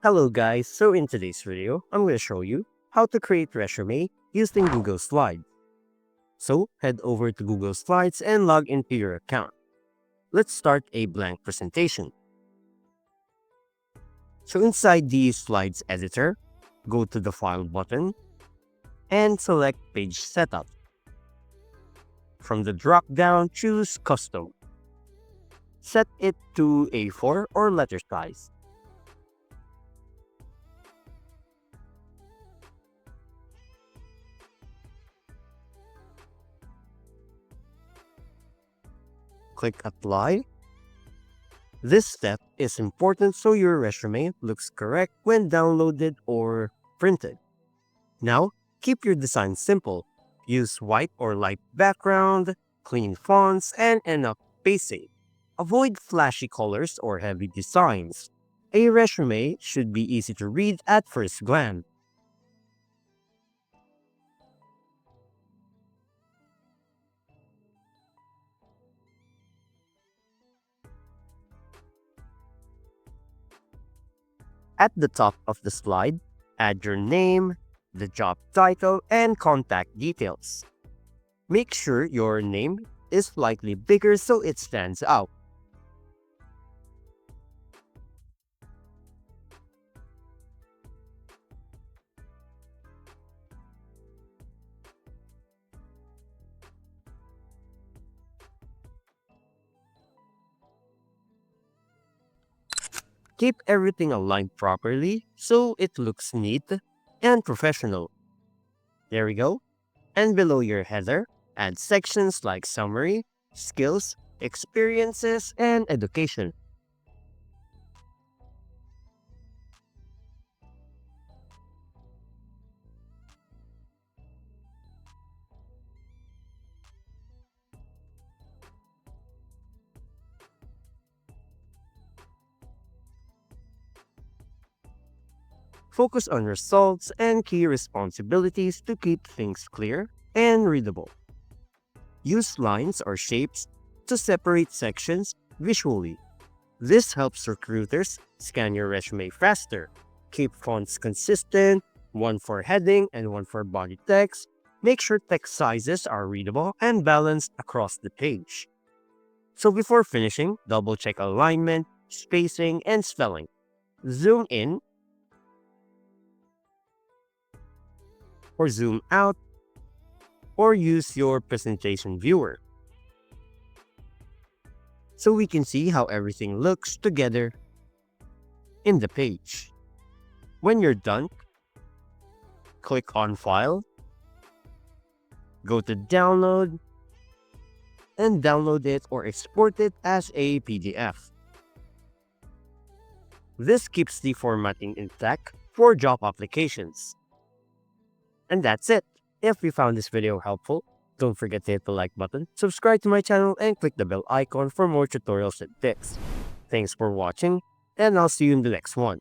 Hello guys, so in today's video, I'm going to show you how to create resume using Google Slides. So head over to Google Slides and log into your account. Let's start a blank presentation. So inside the Slides editor, go to the File button and select Page Setup. From the drop-down, choose Custom. Set it to A4 or letter size. Click Apply. This step is important so your resume looks correct when downloaded or printed. Now, keep your design simple. Use white or light background, clean fonts, and enough spacing. Avoid flashy colors or heavy designs. A resume should be easy to read at first glance. At the top of the slide, add your name, the job title, and contact details. Make sure your name is slightly bigger so it stands out. Keep everything aligned properly so it looks neat and professional. There we go. And below your header, add sections like summary, skills, experiences, and education. Focus on results and key responsibilities to keep things clear and readable. Use lines or shapes to separate sections visually. This helps recruiters scan your resume faster. Keep fonts consistent, one for heading and one for body text. Make sure text sizes are readable and balanced across the page. So before finishing, double check alignment, spacing, and spelling. Zoom in or zoom out, or use your presentation viewer so we can see how everything looks together in the page. When you're done, click on File, go to Download, and download it or export it as a PDF. This keeps the formatting intact for job applications. And that's it. If you found this video helpful, don't forget to hit the like button, subscribe to my channel, and click the bell icon for more tutorials and tips. Thanks for watching, and I'll see you in the next one.